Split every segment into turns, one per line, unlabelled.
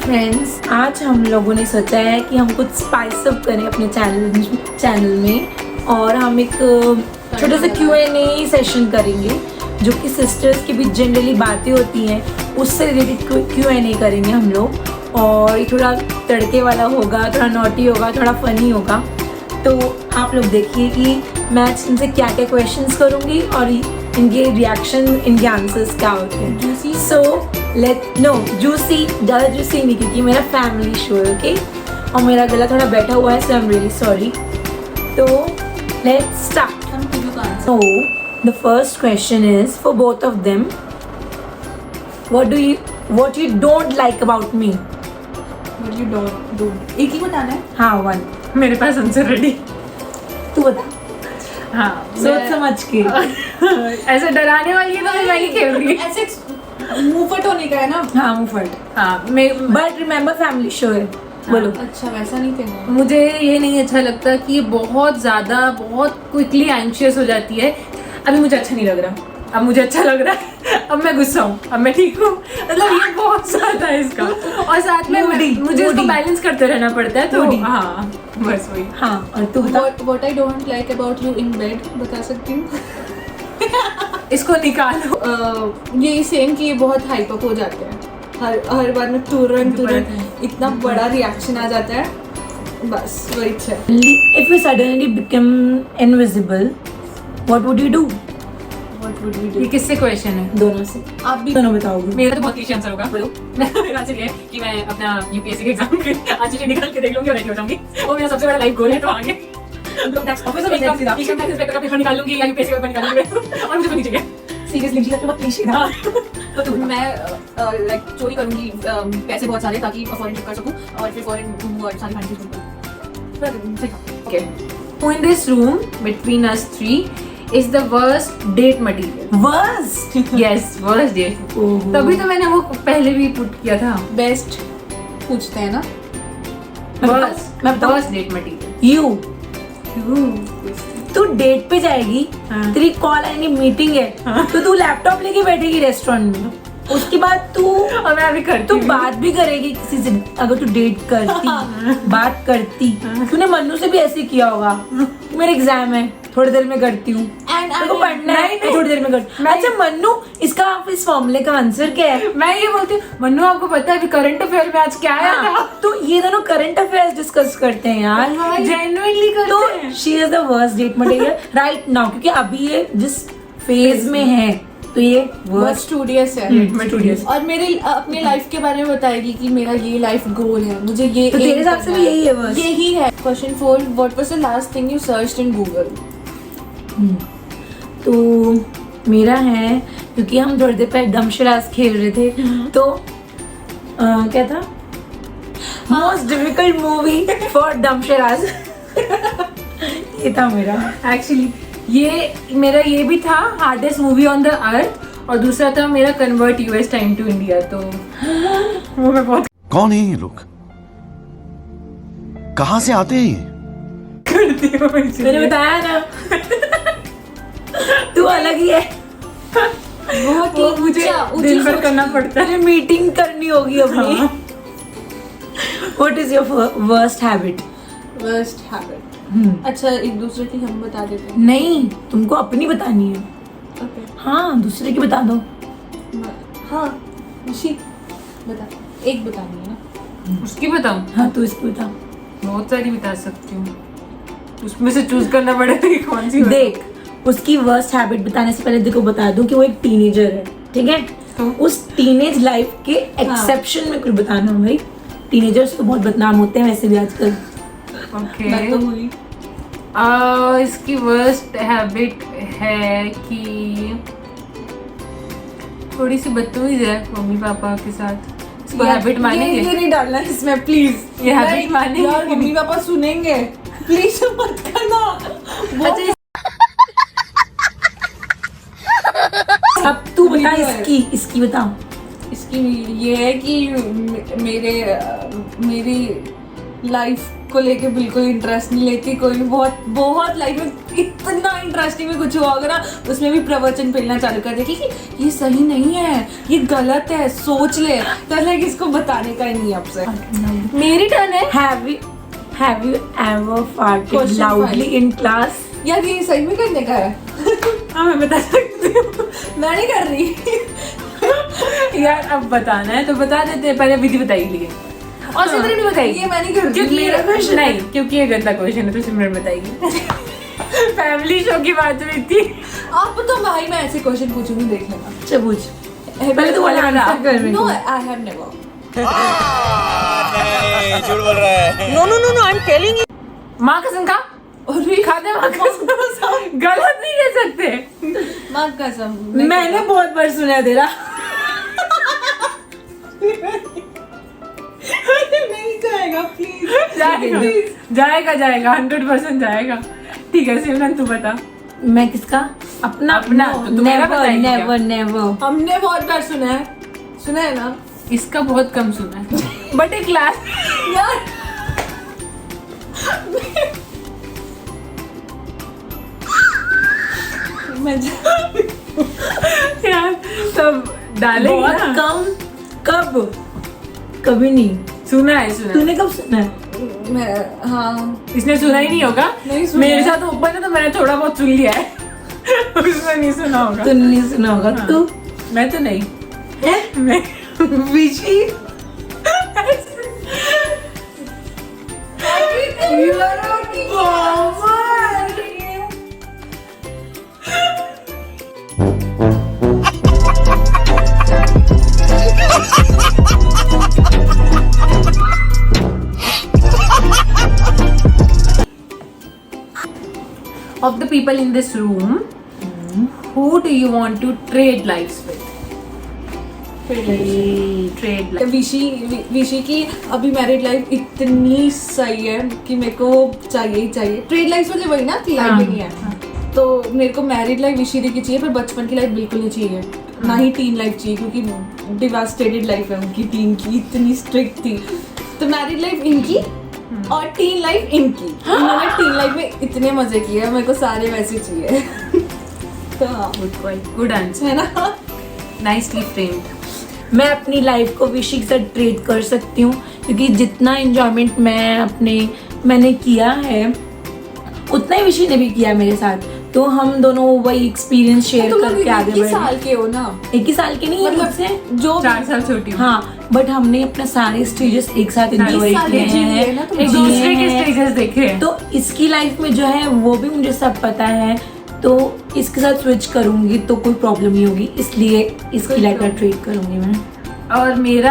Friends, आज हम लोगों ने सोचा है कि हम कुछ स्पाइस अप करें अपने चैनल में और हम एक छोटा सा Q&A सेशन करेंगे जो कि सिस्टर्स के बीच जनरली बातें होती हैं उससे रिलेटेड Q&A करेंगे हम लोग। और ये थोड़ा तड़के वाला होगा, थोड़ा नॉटी होगा, थोड़ा फनी होगा। तो आप लोग देखिए कि मैं इनसे क्या क्या क्वेश्चंस करूँगी और इनके रिएक्शन, इनके आंसर्स क्या होते हैं। जूसी जूसी ज़्यादा जूसी नहीं क्योंकि मेरा फैमिली शो है, ओके। और मेरा गला थोड़ा बैठा हुआ है, सो आई एम रियली सॉरी। तो let's start. So the first question is for both of them. What you don't like about me?
What you don't do? एक ही बताना है?
हाँ, one.
मेरे पास आंसर रेडी।
तू बता।
हाँ,
सोच समझ के।
ऐसे डराने वाली है तो मैं नहीं खेल रही।
ऐसे मुंहफट होने का है ना?
हाँ, मुंहफट।
हाँ,
बट रिमेम्बर फैमिली शो है। बोलो।
अच्छा, वैसा नहीं करना।
मुझे ये नहीं अच्छा लगता कि ये बहुत क्विकली एंशियस हो जाती है। अभी मुझे अच्छा नहीं लग रहा, अब मुझे अच्छा लग रहा है, अब मैं गुस्सा हूँ, अब मैं ठीक हूँ। मतलब ये बहुत ज्यादा है इसका। और साथ में मुझे इसको बैलेंस करते रहना पड़ता है। तो हाँ, बस वही।
हाँ, और तू बता।
What I don't like about you in bed, बता सकती हूँ?
इसको निकालो।
ये सेम कि ये बहुत हाइप अप हो जाते हैं हर बार में, तुरंत इतना बड़ा रिएक्शन आ जाता है। बस वही है।
If you suddenly become invisible, what would you do?
ये किससे क्वेश्चन है?
दोनों से।
आप भी
दोनों बताओगे।
मेरा तो बहुत ईजी आंसर होगा। बोलो। मेरा आंसर ये है कि मैं अपना यूपीएससी के एग्जाम के आज चीजें निकाल के देख लूंगी और रेडी हो जाऊंगी। वो मेरा सबसे बड़ा लाइफ गोल है। तो आगे का पेपर निकाल लूंगी या यूपीएससी का पेपर निकाल लूंगी और मुझे नहीं चाहिए।
सीरियसली
तो मैं लाइक चोरी करूंगी पैसे बहुत सारे ताकि फॉरेन ट्रिप कर सकूं और फिर फॉरेन सारी खाने चीज़।
Okay. Who in this room between us three is the worst date material?
Worst?
Yes, worst date. तभी तो मैंने वो पहले भी पुट किया था।
बेस्ट पूछते हैं ना?
Worst date material.
You. तू डेट पे जाएगी, तेरी कॉल आएगी, मीटिंग है, तो तू लैपटॉप लेके बैठेगी रेस्टोरेंट में। उसके बाद तू
और मैं अभी करती
तू बात भी करेगी किसी से। अगर तू डेट करती बात करती, तूने मन्नू से भी ऐसे किया होगा कि मेरा एग्जाम है, थोड़ी देर में करती हूँ, मेरे को पढ़ना है, थोड़ी देर में करती। अच्छा मन्नू, इसका इस फॉर्मूले का आंसर क्या है?
मैं ये बोलती हूँ, मन्नू आपको पता है अभी करंट अफेयर में आज क्या आया था?
तो ये दोनों करंट अफेयर्स डिस्कस करते हैं यार,
जेन्युइनली करते हैं।
तो she is the worst date material right now, क्योंकि अभी ये जिस फेज में है तो ये
बहुत स्टूडियस है।
स्टूडियस।
और मेरे अपने लाइफ के बारे में बताएगी कि मेरा ये लाइफ गोल है, मुझे ये
तो तेरे हिसाब से भी यही है बस।
यही है। Question 4, what was the last thing you searched in Google?
तो मेरा है, क्योंकि हम थोड़ी देर पहले दमशराज खेल रहे थे, तो क्या था? मोस्ट डिफिकल्ट मूवी फॉर दमशराज। ये था मेरा।
एक्चुअली ये मेरा ये भी था hardest movie on the earth, और दूसरा था मेरा convert US time to India. तो वो मैं बहुत
कौन है ये लोग, कहाँ से आते हैं ये?
करती हूँ।
मैंने बताया ना। तू अलग ही है।
बहुत
वो मुझे दिल भर करना पड़ता है।
तुझे मीटिंग करनी होगी अपनी। What is your worst habit?
Worst habit. अच्छा, एक दूसरे की हम बता देते हैं।
नहीं, तुमको अपनी बतानी है।
ओके।
हाँ, दूसरे की बता दो।
हाँ, ऋषि बता। एक बतानी है ना?
उसकी बताऊं?
हाँ, तू इसकी बता।
बहुत सारी बता सकती हूँ, उसमें से चूज करना पड़ेगा कि कौन सी बताऊं।
देख, उसकी वर्स्ट हैबिट बताने से पहले देखो बता दूं कि वो एक टीनेजर है, ठीक है?
तो
उस टीनेज लाइफ के एक्सेप्शन में कुछ बताना भाई। टीनेजर्स तो बहुत बदनाम होते हैं वैसे भी आजकल।
ओके।
मैं तो हुई।
इसकी वर्स्ट हैबिट है कि थोड़ी सी बदतमीज है मम्मी पापा के साथ। इसको हैबिट मानेंगे?
ये नहीं डालना इसमें प्लीज।
ये हैबिट मानेंगे?
यार मम्मी पापा सुनेंगे, प्लीज मत करना।
अच्छा,
अब तू बता इसकी बता।
इसकी ये है कि मेरी लाइफ को लेके बिल्कुल इंटरेस्ट नहीं लेती कोई भी। बहुत बहुत लाइफ में इतना इंटरेस्टिंग में कुछ हुआ होगा ना, उसमें भी प्रवचन फैलना चालू कर दे कि ये सही नहीं है, ये गलत है, सोच ले, तो लाइक इसको बताने का ही नहीं है आपसे। मेरी टर्न है।
Have you ever farted
Question
loudly
five.
in class?
यार ये सही में करने का है।
हाँ मैं बता सकती हूँ।
मैं नहीं कर रही।
यार अब बताना है तो बता देते हैं, पहले विधि बताई लिए और सिमरन नहीं बताएगी।
ये मैं नहीं कर रही।
क्योंकि
मेरा question
नहीं, क्योंकि ये गंदा क्वेश्चन है तो सिमरन बताएगी। फैमिली शो की बात हुई थी।
आप तो भाई मैं ऐसे क्वेश्चन पूछूंगी, देख लेना।
अच्छा पूछ, पहले तो वाला आंसर कर मेरे
नो
को।
I have never.
झूठ बोल रहा है।
माँ कसम का
और भी
खाते माँ कसम गलत नहीं कह सकते।
माँ कसम
मैंने बहुत बार सुना है तेरा।
नहीं जाएगा प्लीज।
जाएगा 100% जाएगा। ठीक है सिमरन तू बता।
मैं किसका? अपना
अपना, तो तू मेरा बताएगी क्या?
नेवर।
हमने बहुत बार सुना है ना
इसका बहुत कम सुना है बट एक क्लास
यार। मैं
यार सब डालेंगे
बहुत
ना।
कम। कब? कभी नहीं।
सुना है
तूने कब सुना है?
मैं हाँ
इसने सुना ही नहीं होगा।
नहीं सुना
मेरे
है।
साथ ओपन है तो मैंने थोड़ा बहुत सुन लिया है। उसने नहीं सुना होगा।
तूने नहीं सुना होगा।
हाँ।
तू
मैं तो नहीं।
है?
मैं
विशी
of the people in this room, who do you want to trade lives with? Trade life.
विशी की अभी मैरिड लाइफ इतनी सही है कि मेरे को चाहिए ही चाहिए। ट्रेड लाइफ मतलब वही ना कि लाइफ भी नहीं है, तो मेरे को मैरिड लाइफ विशी दी की चाहिए, पर बचपन की लाइफ बिल्कुल नहीं चाहिए। ना ही टीन लाइफ चाहिए, क्योंकि डिवास्टेटेड लाइफ है उनकी, टीन की इतनी स्ट्रिक्ट थी। तो मैरिड लाइफ इनकी और टीन लाइफ इनकी। इन्होंने टीन लाइफ में इतने मजे किए, मेरे को सारे वैसे चाहिए। तो हाँ,
Good answer.
है ना।
Nicely framed.
मैं अपनी लाइफ को विशी के साथ ट्रेड कर सकती हूँ, क्योंकि जितना एंजॉयमेंट मैंने किया है उतना ही विशी ने भी किया मेरे साथ। तो हम दोनों वही एक्सपीरियंस शेयर
तुम लोग
करके आगे
एक ही
बढ़े।
साल के हो ना,
एक ही साल के नहीं है
मतलब
मुझसे।
जो
4 साल छोटी हूँ।
हाँ, बट हमने अपने सारे स्टेजेस एक साथ
20
एंजॉय
साल
किए
जी लिए
हैं।
ना तुम
एक
लोग।
दूसरे के
हैं।
स्टेजेस देखे हैं।
तो इसकी लाइफ में जो है वो भी मुझे सब पता है, तो इसके साथ स्विच करूंगी तो कोई प्रॉब्लम नहीं होगी, इसलिए इसकी लाइफ का ट्रीट करूंगी मैं।
और मेरे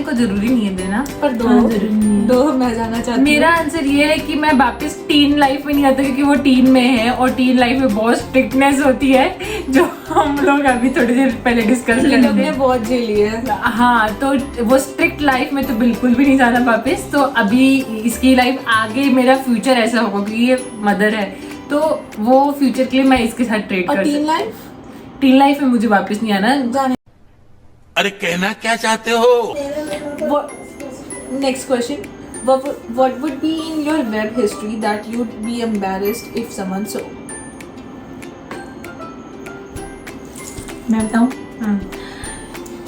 को जरूरी नहीं है देना,
पर दो
हाँ, जरूरी नहीं है।
दो मैं जाना चाहती हूँ।
मेरा आंसर ये है कि मैं वापस टीन लाइफ में नहीं आता, क्योंकि वो टीन में है और टीन लाइफ में बहुत स्ट्रिक्टनेस होती है, जो हम लोग अभी थोड़ी देर पहले डिस्कस
इन
कर
लोग
रहे
ने
थे।
बहुत झेली है।
हाँ, तो वो स्ट्रिक्ट लाइफ में तो बिल्कुल भी नहीं जाना वापस। तो अभी इसकी लाइफ आगे मेरा फ्यूचर ऐसा होगा, क्योंकि ये मदर है, तो वो फ्यूचर के लिए मैं इसके साथ ट्रेड
और
कर
टीन
सकती
लाइफ
हूँ। टीन लाइफ में मुझे वापस नहीं आना।
जाने।
अरे कहना क्या चाहते हो?
Next question, what would be in your web history that you'd be embarrassed if someone saw?
मैं बताऊँ,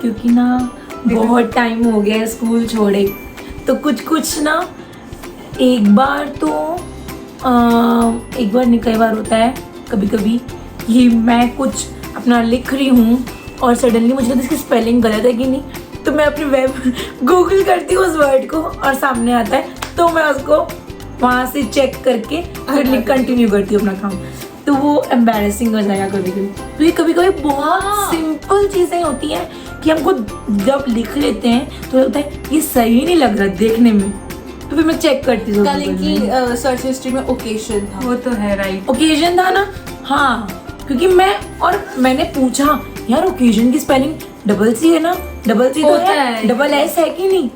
क्योंकि ना बहुत टाइम हो गया है स्कूल छोड़े, तो कुछ ना एक बार नहीं, कई बार होता है कभी कभी कि मैं कुछ अपना लिख रही हूँ और सडनली मुझे लगता है इसकी स्पेलिंग गलत है कि नहीं, तो मैं अपनी वेब गूगल करती हूँ उस वर्ड को और सामने आता है, तो मैं उसको वहाँ से चेक करके फिर कंटिन्यू करती हूँ अपना काम। तो वो एम्बैरेसिंग हो जाएगा कभी कभी। तो ये कभी कभी बहुत सिंपल चीज़ें होती हैं कि हमको जब लिख लेते हैं तो लगता है ये सही नहीं लग रहा देखने में, तो फिर मैं चेक करती हूँ।
कल इनकी सर्च हिस्ट्री में ओकेजन था।
वो तो है, राइट।
ओकेजन था ना, हाँ, क्योंकि मैंने पूछा यार ओकेजन की स्पेलिंग डबल सी है ना, डबल सी तो
होता
है,
है।
डबल एस है कि नहीं,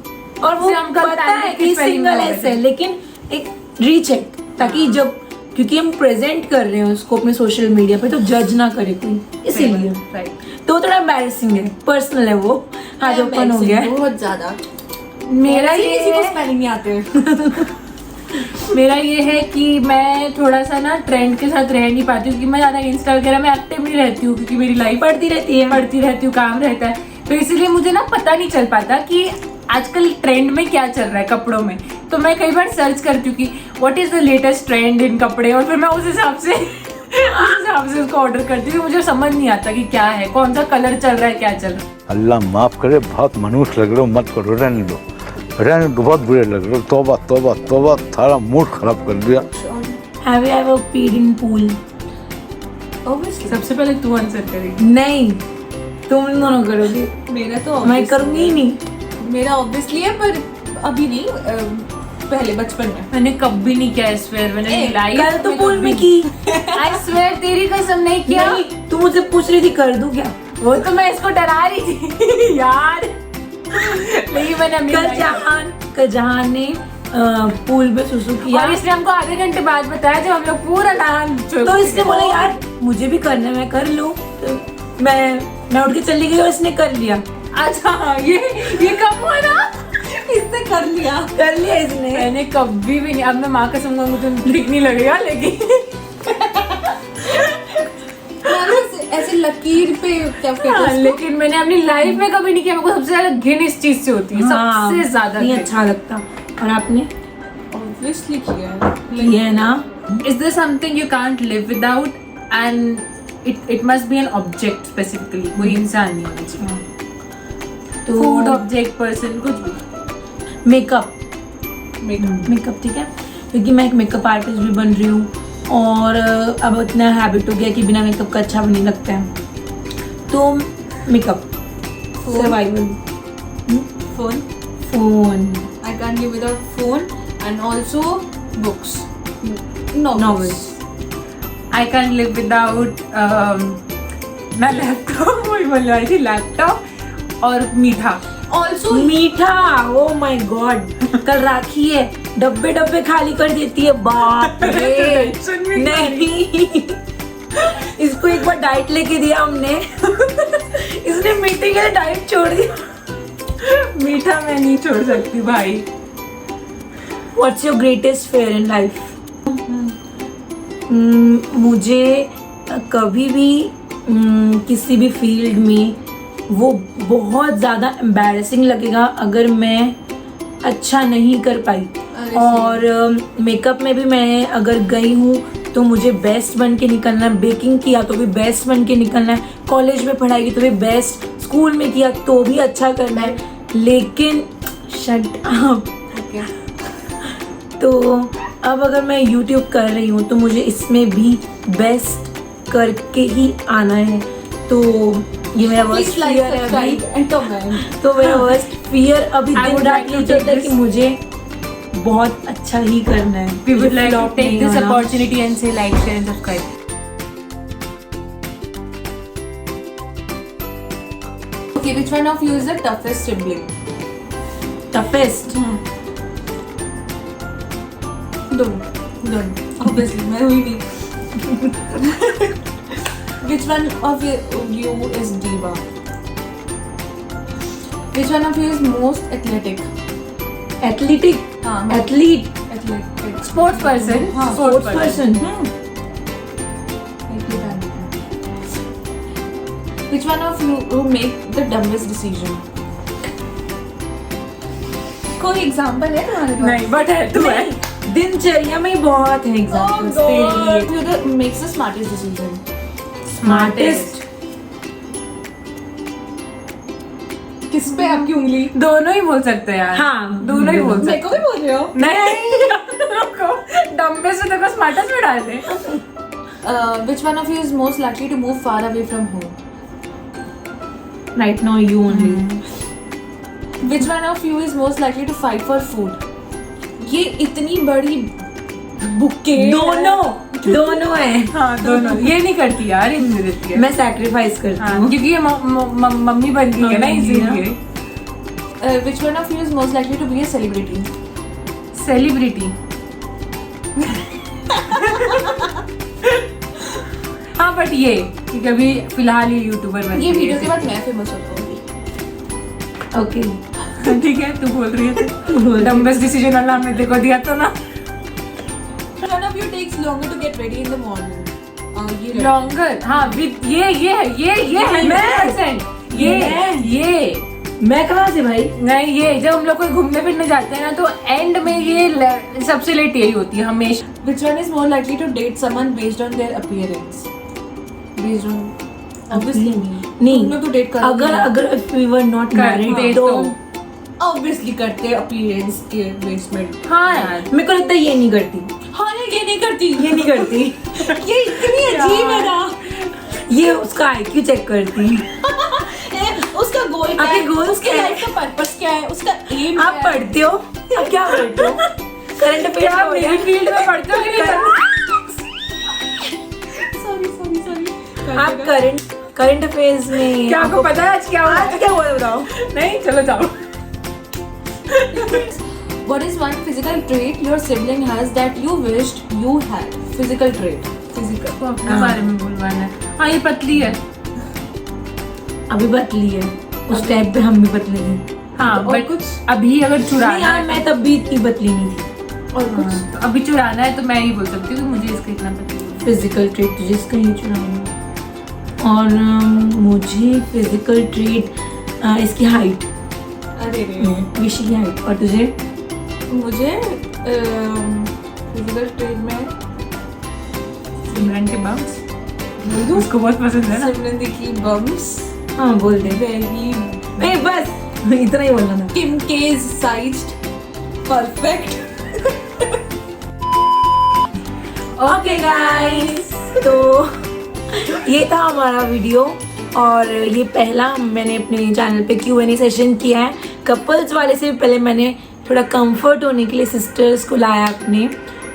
और वो
उससे हम
पता
कंपेयर
है
की
कि
spelling
सिंगल
में
एस है, लेकिन एक रीचेक, ताकि जब क्योंकि हम प्रेजेंट कर रहे हैं उसको अपने सोशल मीडिया पे, तो जज ना करे कोई, इसीलिए।
राइट।
तो थोड़ा एम्बैरेसिंग है, पर्सनल है वो, आज ओपन हो गया है।
बहुत ज्यादा।
मेरा
किसी को
ये
स्पेलिंग नहीं आते।
मेरा ये है कि मैं थोड़ा सा ना ट्रेंड के साथ रह नहीं पाती हूँ, क्योंकि मैं ज़्यादा इंस्टा वगैरह में एक्टिव नहीं रहती हूँ, क्योंकि मेरी लाइफ पढ़ती रहती हूँ, काम रहता है, तो इसीलिए मुझे ना पता नहीं चल पाता कि आजकल ट्रेंड में क्या चल रहा है कपड़ों में। तो मैं कई बार सर्च करती हूँ कि what is the latest trend in कपड़े, और फिर मैं उस हिसाब से उसको ऑर्डर करती हूँ। मुझे समझ नहीं आता कि क्या है, कौन सा कलर चल रहा है, क्या चल रहा है।
अल्लाह माफ करे, बहुत मनुष्य लग रहे हो, मत करो, रहने दो, बहुत बुरे लग रहे हो। तौबा तौबा तौबा, सारा मूड खराब कर दिया।
Have you ever peed in pool?
Obviously.
सबसे पहले तू आंसर करेगी।
नहीं, तुम दोनों करोगे,
मेरा तो
मैं
obviously
करूंगी ही नहीं।
मेरा ऑब्वियसली है, पर अभी नहीं, पहले बचपन में।
मैंने कभी नहीं किया स्वेयर, मैंने लाइफ
कल तो पूल में की।
आई स्वेयर, तेरी कसम नहीं किया।
नहीं, तू मुझसे पूछ रही थी कर दूं क्या?
वो तो मैं इसको डरा रही थी यार। लेकिन मैंने
कल जहान ने पूल में सुसु किया,
और इसने हमको आधे घंटे बाद बताया जब हम लोग पूरा नहा चुके
तो इसने
थे।
बोला यार मुझे भी करना है, मैं कर लूं, तो मैं उठ के चली गई और इसने कर लिया।
अच्छा हाँ, ये कब हुआ ना,
इसने कर लिया
इसने।
मैंने कभी भी नहीं। अब मैं माँ कसम कहूँ तो ठीक नहीं लगेगा, लेकिन
ऐसे लकीर पे क्या कहते हैं
हाँ,
उसको?
लेकिन मैंने अपनी लाइफ में कभी नहीं किया। मेरे को सबसे ज्यादा घिन इस चीज से होती है, सबसे ज्यादा
नहीं
घिन।
अच्छा लगता। और आपने
Obviously किया है।
किया है ना?
Is there something you can't live without and it must be an object specifically, कोई इंसान नहीं होना चाहिए।
तो
फूड, ऑब्जेक्ट, पर्सन, कुछ भी।
मेकअप, ठीक है, क्योंकि मैं एक मेकअप आर्टिस्ट भी बन रही हूँ और अब इतना हैबिट हो गया कि बिना मेकअप का अच्छा भी नहीं लगता है। तो makeup, survival, phone,
I can't live without phone and also books,
novels.
I can't live without मैं लैपटॉप वही बोल रही थी, लैपटॉप और मीठा।
Also
मीठा, ओ माय गॉड, कल राखी है, डब्बे खाली कर देती है, बाप रे।
टेंशन भी
नहीं, इसको एक बार डाइट लेके दिया हमने, इसने मीठे के लिए डाइट छोड़ दिया।
मीठा मैं नहीं छोड़ सकती भाई।
What's your greatest fear in life? मुझे कभी भी किसी भी फील्ड में वो बहुत ज़्यादा एम्बैरेसिंग लगेगा अगर मैं अच्छा नहीं कर पाई। और मेकअप में भी मैं अगर गई हूँ तो मुझे बेस्ट बन के निकलना है, बेकिंग किया तो भी बेस्ट बन के निकलना है, कॉलेज में पढ़ाई की तो भी बेस्ट, स्कूल में किया तो भी अच्छा करना है, लेकिन शट अप। तो अब अगर मैं YouTube कर रही हूँ तो मुझे इसमें भी बेस्ट करके ही आना है। तो ये मेरा वर्स्ट फियर है अभी। तो मेरा वर्स्ट फियर अभी
I
दिन
would
रात
like to
ये चलता है
take
कि
this-
मुझे बहुत अच्छा ही करना है।
We would
मुझे
like to
flop
take
नहीं
this
होना।
opportunity and say like, share and subscribe.
okay, which one of you is the toughest sibling?
Toughest?
दोनों obviously मैं हुई नहीं। Which one of you is diva? Which one of you is most athletic?
Athletic?
हाँ,
Athlete?
athletic.
Sports person.
हाँ,
Sports person?
Which one of you will make the dumbest decision? कोई example है तुम्हारे पास?
नहीं, but है, तू है।
दिनचर्या में बहुत है एग्जाम्पल्स तेरे लिए।
Who the makes the smartest decision?
Smartest?
किस पे आपकी उंगली?
दोनों ही बोल सकते हैं यार।
हाँ,
दोनों ही बोल
मेरे
सकते
को भी बोल रहे हो?
नहीं। डम्बे से देखो स्मार्टेस्ट में डाल दे।
Which one of you is most likely to move far away from home?
Right now you only.
Which one of you is most likely to fight for food? ये इतनी बड़ी बुके
दोनों है।
हाँ दोनों। ये नहीं करती यार, ये मुझे देती है।
मैं सैक्रिफाइस करती
हाँ,
हूँ।
क्योंकि ये मम्मी बन गई है ना,
मम्मी है ना।
इसीलिए।
Which one of you is most likely to be a celebrity?
Celebrity. हाँ बट ये क्योंकि अभी फिलहाल ये यूट्यूबर बन
ये
गई
वीडियो
है।
के बाद मैं फेमस हो जाऊंगी।
ओके,
ठीक है, तू बोल रही है तो डम्बेस्ट डिसीजन वाला हमने देखो दिया तो ना।
one of you takes longer to get ready in the morning? ये
लॉन्गर, हाँ विद ये 100%, ये
मैं कहाँ से भाई?
नहीं, ये जब हम लोग कोई घूमने फिरने जाते हैं ना तो एंड में ये सबसे लेट यही होती है हमेशा।
Which one is more likely to date someone based on their appearance? Based on obviously
नहीं,
तुम लोग तो date करोगे ना?
अगर if we were not married
करते
तो
obviously करते हैं appearance के base में।
हाँ यार,
मेरे को लगता है ये नहीं करती,
हाँ ये नहीं करती,
ये नहीं करती।
ये इतनी अजीब है ना।
ये उसका IQ चेक करती।
उसका गोल क्या
आपके
है?
goals
उसके
क्या है?
लाइफ का पर्पस क्या है? उसका एम
आप पढ़ते हो? आप क्या पढ़ते हो? करंट
क्या आप
अफेयर
मेरी फील्ड में पढ़ते हो कि नहीं पढ़ते?
आप करंट अफेयर्स में
क्या आपको पता है आज क्या हुआ?
आज क्या हुआ बताओ?
नहीं, चलो जाओ।
What is one physical trait your sibling has that you wished you had? Physical trait. Physical.
तो अपने बारे में बोलवाना है। हाँ, ये पतली है।
अभी पतली है, उस टाइम पे हम भी पतले थे।
हाँ,
और
बट
कुछ?
अभी अगर
नहीं
चुराना
यार,
है
मैं तब भी इतनी पतली नहीं थी।
और कुछ?
तो अभी चुराना है तो मैं ही बोल सकती हूँ कि मुझे इसका इतना पतली है।
फिजिकल ट्रेट तुझे इसका ही चुनाव, और मुझे फिजिकल ट्रेट इसकी हाइट,
अरे रे।
विशी की हाइट। और तुझे?
मुझे फिजिकल ट्रेट में
सिमरन के बम्स उसको बहुत पसंद है ना।
सिमरन दी की बम्स,
हाँ बोल दे।
वेरी
नहीं बस इतना ही बोलना था।
किम केज साइज्ड परफेक्ट।
ओके गाइस, तो ये था हमारा वीडियो, और ये पहला मैंने अपने चैनल पे Q&A सेशन किया है। कपल्स वाले से पहले मैंने थोड़ा कंफर्ट होने के लिए सिस्टर्स को लाया अपने,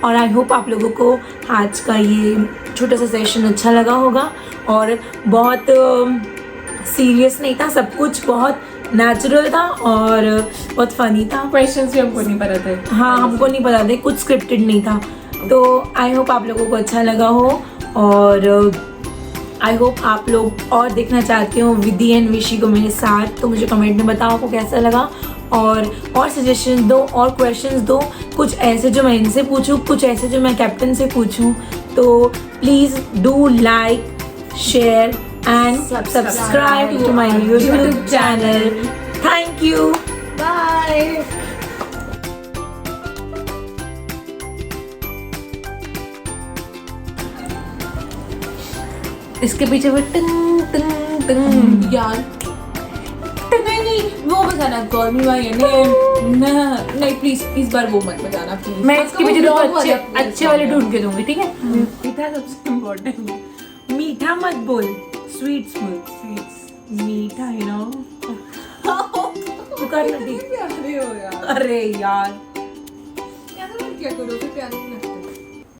और आई होप आप लोगों को आज का ये छोटा सा सेशन अच्छा लगा होगा। और बहुत सीरियस नहीं था, सब कुछ बहुत नेचुरल था और बहुत फनी था।
क्वेश्चंस भी हमको नहीं पता थे।
हाँ, हमको नहीं पता था, कुछ स्क्रिप्टेड नहीं था। तो आई होप आप लोगों को अच्छा लगा हो, और आई होप आप लोग और देखना चाहते हो विधि एंड विशी को मेरे साथ, तो मुझे कमेंट में बताओ आपको कैसा लगा, और सजेशन दो और क्वेश्चंस दो, कुछ ऐसे जो मैं इनसे पूछूं, कुछ ऐसे जो मैं कैप्टन से पूछूं। तो please do like, share and subscribe to my YouTube channel. Thank you,
bye.
इसके पीछे वो टंग टंग टंग
यार नहीं वो बताना, कॉल मी बाय नेम। नहीं प्लीज इस बार वो मत बताना प्लीज।
मैं इसके पीछे तो अच्छे वाले ढूंढ के दूंगी, ठीक है। मीठा सबसे इम्पोर्टेंट।
मीठा मत बोल, स्वीट्स बोल, स्वीट्स मीठा, यू नो। तू कर ना ठीक।
अरे हो यार,
अरे यार,
क्या करो, फिर प्यार नहीं